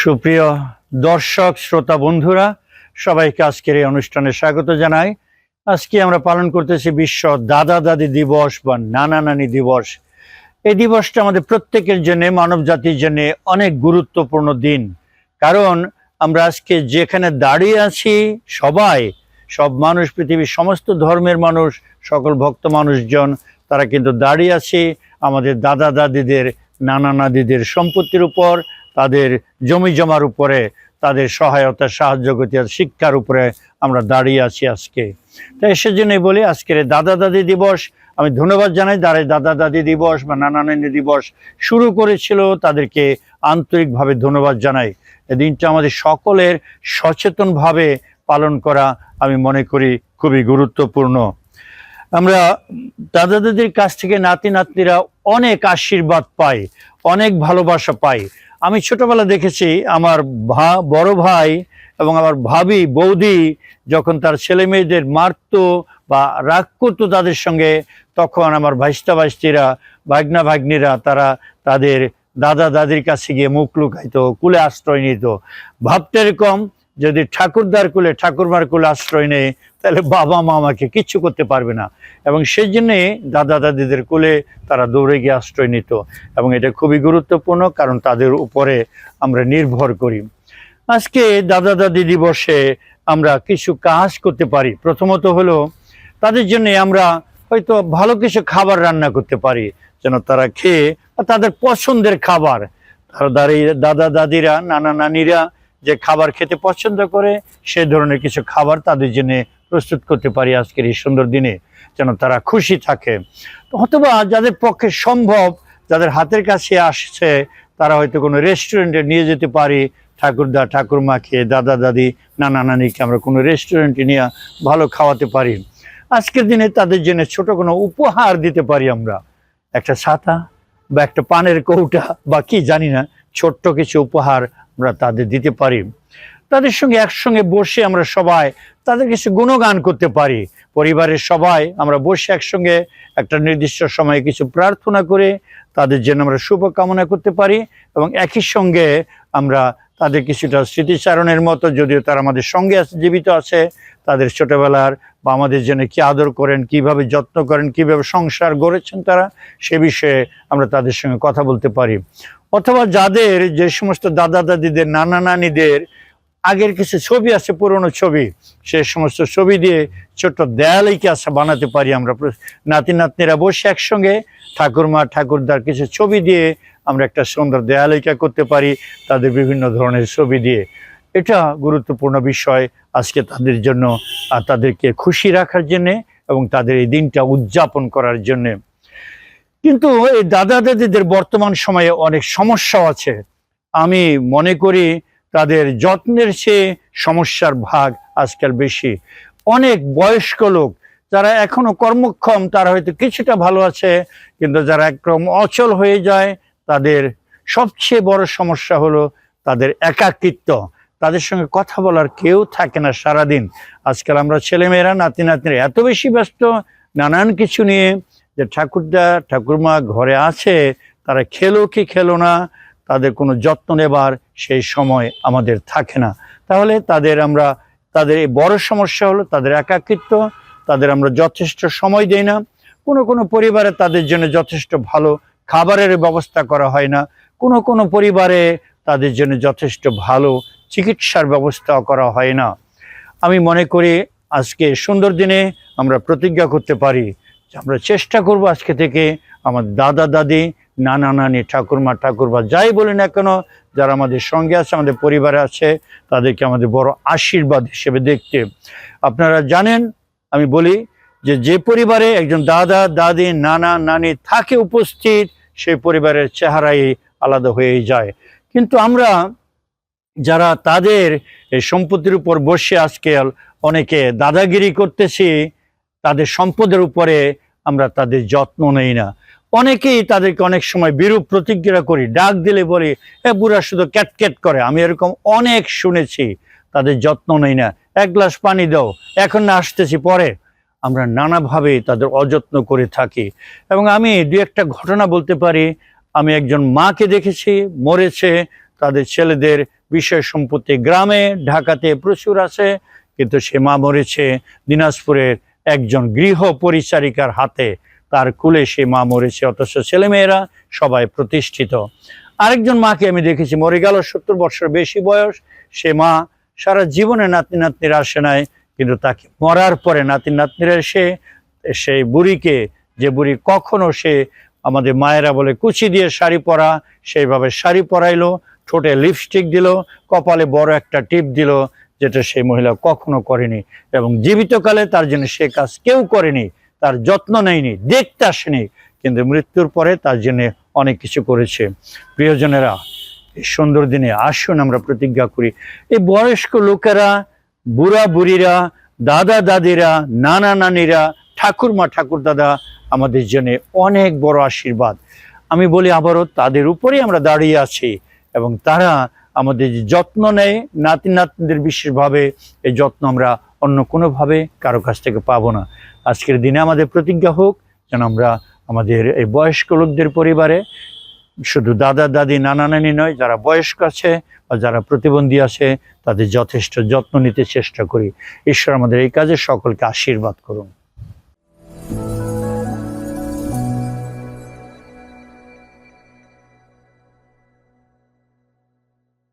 সুপ্রিয় দর্শক শ্রোতা বন্ধুরা, সবাইকে আজকের এই অনুষ্ঠানে স্বাগত জানাই। আজকে আমরা পালন করতেছি বিশ্ব দাদা দাদি দিবস বা নানা নানি দিবস। এই দিবসটা আমাদের প্রত্যেকের জন্য, মানব জাতির জন্য অনেক গুরুত্বপূর্ণ দিন। কারণ আমরা আজকে যেখানে দাঁড়িয়ে আছি, সব মানুষ, পৃথিবীর সমস্ত ধর্মের মানুষ, সকল ভক্ত মানুষজন, তারা কিন্তু দাঁড়িয়ে আছি আমাদের দাদা দাদিদের, নানা নাদিদের সম্পত্তির উপর, তাদের জমি জমার উপরে, তাদের সহায়তা, সাহায্য, শিক্ষার উপরে আমরা দাঁড়িয়ে আছি আজকে। তাই সেজন্যই বলি, আজকের দাদা দাদি দিবস আমি ধন্যবাদ জানাই। দাদা দাদি দিবস বা নানা নানি দিবস শুরু করেছিল, তাদেরকে আন্তরিকভাবে ধন্যবাদ জানাই। এই দিনটা আমাদের সকলের সচেতনভাবে পালন করা আমি মনে করি খুবই গুরুত্বপূর্ণ। আমরা দাদা দাদির কাছ থেকে নাতি নাতনিরা অনেক আশীর্বাদ পাই, অনেক ভালোবাসা পাই। আমি ছোটবেলা দেখেছি আমার বড় ভাই এবং আমার ভাবি, বৌদি যখন তার ছেলে মেয়েদের মারতো বা রাগ করতো তাদের সঙ্গে, তখন আমার ভাইস্তা ভাইস্তিরা, ভাগ্না ভাগ্নিরা, তারা তাদের দাদা দাদির কাছে গিয়ে মুখ লুকাইতো, কুলে আশ্রয় নিত। ভাবতে এরকম, যদি ঠাকুরদার কুলে, ঠাকুরমার কুলে আশ্রয় নেয়, তাহলে বাবা মা আমাকে কিচ্ছু করতে পারবে না। এবং সেই জন্যে দাদা দাদিদের কোলে তারা দৌড়ে গিয়ে আশ্রয় নিত। এবং এটা খুবই গুরুত্বপূর্ণ, কারণ তাদের উপরে আমরা নির্ভর করি। আজকে দাদা দাদি দিবসে আমরা কিছু কাজ করতে পারি। প্রথমত হলো, তাদের জন্য আমরা হয়তো ভালো কিছু খাবার রান্না করতে পারি, যেন তারা খেয়ে তাদের পছন্দের খাবার, দাদা দাদিরা, নানা নানিরা যে খাবার খেতে পছন্দ করে, সে ধরনের কিছু খাবার তাদের জন্য প্রস্তুত করতে পারি আজকের এই সুন্দর দিনে, যেন তারা খুশি থাকে। অথবা যাদের পক্ষে সম্ভব, যাদের হাতের কাছে আসছে, তারা হয়তো কোনো রেস্টুরেন্টে নিয়ে যেতে পারি। ঠাকুরদা ঠাকুরমাকে, দাদা দাদি, নানা নানিকে আমরা কোনো রেস্টুরেন্টে নিয়ে ভালো খাওয়াতে পারি। আজকের দিনে তাদের জন্য ছোট কোনো উপহার দিতে পারি আমরা, একটা ছাতা বা একটা পানের কৌটা বা কি জানি না, ছোট্ট কিছু উপহার আমরা তাদের দিতে পারি। তাদের সঙ্গে একসঙ্গে বসে আমরা সবাই তাদের কিছু গুণগান করতে পারি। পরিবারের সবাই আমরা বসে একসঙ্গে একটা নির্দিষ্ট সময়ে কিছু প্রার্থনা করে তাদের জন্য আমরা শুভকামনা করতে পারি। এবং একই সঙ্গে আমরা তাদের কিছুটা স্মৃতিচারণের মতো, যদিও তারা আমাদের সঙ্গে আছে, জীবিত আছে, তাদের ছোটবেলার বা আমাদের জন্য কি আদর করেন, কিভাবে যত্ন করেন, কিভাবে সংসার গড়েছেন তারা, সে বিষয়ে আমরা তাদের সঙ্গে কথা বলতে পারি। অথবা যাদের যে সমস্ত দাদা দাদিদের, নানা নানিদের আগের কিছু ছবি আছে, পুরনো ছবি, সে সমস্ত ছবি দিয়ে ছোট্ট দেয়ালিকা বানাতে পারি আমরা। নাতি নাতনিরা বসে একসঙ্গে ঠাকুরমা ঠাকুরদার কিছু ছবি দিয়ে আমরা একটা সুন্দর দেয়ালিকা করতে পারি, তাদের বিভিন্ন ধরনের ছবি দিয়ে। এটা গুরুত্বপূর্ণ বিষয় আজকে তাদের জন্য, আর তাদেরকে খুশি রাখার জন্যে এবং তাদের এই দিনটা উদযাপন করার জন্যে। কিন্তু এই দাদা দাদিদের বর্তমান সময়ে অনেক সমস্যা আছে। আমি মনে করি তাদের যত্নের চেয়ে সমস্যার ভাগ আজকাল বেশি। অনেক বয়স্ক লোক যারা এখনো কর্মক্ষম, তারা হয়তো কিছুটা ভালো আছে, কিন্তু যারা একদম অচল হয়ে যায়, তাদের সবচেয়ে বড় সমস্যা হলো তাদের একাকিত্ব। তাদের সঙ্গে কথা বলার কেউ থাকে না সারাদিন। আজকাল আমরা ছেলেমেয়েরা, নাতি নাতনিরা এত বেশি ব্যস্ত নানান কিছু নিয়ে, যে ঠাকুরদা ঠাকুরমা ঘরে আছে, তারা খেলো কি খেলো না, তাদের কোনো যত্ন নেবার সেই সময় আমাদের থাকে না। তাহলে তাদের এই বড় সমস্যা হলো তাদের একাকিত্ব। তাদের আমরা যথেষ্ট সময় দেই না। কোনো পরিবারে তাদের জন্য যথেষ্ট ভালো খাবারের ব্যবস্থা করা হয় না। কোনো পরিবারে তাদের জন্য যথেষ্ট ভালো চিকিৎসার ব্যবস্থা করা হয় না। আমি মনে করি আজকে সুন্দর দিনে আমরা প্রতিজ্ঞা করতে পারি যে আমরা চেষ্টা করব আজকে থেকে আমার দাদা দাদি, নানা নানি, ঠাকুরমা ঠাকুরবা, যাই বলি না কেন, যারা আমাদের সঙ্গে আছে, আমাদের পরিবারে আছে, তাদেরকে আমাদের বড় আশীর্বাদ হিসেবে দেখতে। আপনারা জানেন, আমি বলি যে পরিবারে একজন দাদা দাদি, নানা নানি থাকে উপস্থিত, সেই পরিবারের চেহারাই আলাদা হয়ে যায়। কিন্তু আমরা যারা তাদের এই সম্পত্তির উপর বসে আজকাল অনেকে দাদাগিরি করতেছি, তাদের সম্পদের উপরে আমরা তাদের যত্ন নেই না। অনেকেই তাদেরকে অনেক সময় বিরূপ প্রতিক্রিয়া করি, ডাক দিলে বলি এ বুড়া শুধু ক্যাটক্যাট করে। আমি এরকম অনেক শুনেছি। তাদের যত্ন নেই না, এক গ্লাস পানি দাও, এখন না আসতেছি পরে। আমরা নানাভাবে তাদের অযত্ন করে থাকি। এবং আমি দু একটা ঘটনা বলতে পারি। আমি একজন মাকে দেখেছি, মরেছে, তাদের ছেলেদের বিষয় সম্পত্তি গ্রামে ঢাকাতে প্রচুর আছে, কিন্তু সে মা মরেছে দিনাজপুরের একজন গৃহ পরিচারিকার হাতে, তার কুলে সে মা মরেছে, অথচ ছেলেমেয়েরা সবাই প্রতিষ্ঠিত। আরেকজন মাকে আমি দেখেছি, মরে গেল 70 বছর বেশি বয়স, সে মা সারা জীবনে নাতনি নাতনিরা আসে নাই, কিন্তু তাকে মরার পরে নাতি নাতনিরা এসে সেই বুড়িকে, যে বুড়ি কখনো সে আমাদের মায়েরা বলে কুচি দিয়ে শাড়ি পরা, সেইভাবে শাড়ি পরাইলো, ঠোঁটে লিপস্টিক দিল, কপালে বড় একটা টিপ দিল, যেটা সেই মহিলা কখনো করেনি, এবং জীবিতকালে তার জন্য সে কাজ কেউ করেনি, তার যত্ন নেয়নি, দেখতে আসেনি, কিন্তু মৃত্যুর পরে তার জন্য অনেক কিছু করেছে। প্রিয়জনেরা, এই সুন্দর দিনে আসুন আমরা প্রতিজ্ঞা করি, এই বয়স্ক লোকেরা, বুড়া বুড়িরা, দাদা দাদিরা, নানা নানিরা, ঠাকুরমা ঠাকুর দাদা আমাদের জন্য অনেক বড় আশীর্বাদ। আমি বলি আবারও, তাদের উপরেই আমরা দাঁড়িয়ে আছি, এবং তারা আমাদের যে যত্ন নেয় নাতি নাতনিদের, বিশেষভাবে এই যত্ন আমরা অন্য কোনোভাবে কারো কাছ থেকে পাবো না। আজকের দিনে আমাদের প্রতিজ্ঞা হোক যেন আমরা আমাদের এই বয়স্ক লোকদের পরিবারে, শুধু দাদা দাদি নানা নানি নয়, যারা বয়স্ক আছে বা যারা প্রতিবন্ধী আছে, তাদের যথেষ্ট যত্ন নিতে চেষ্টা করি। ঈশ্বর আমাদের এই কাজে সকলকে আশীর্বাদ করুন।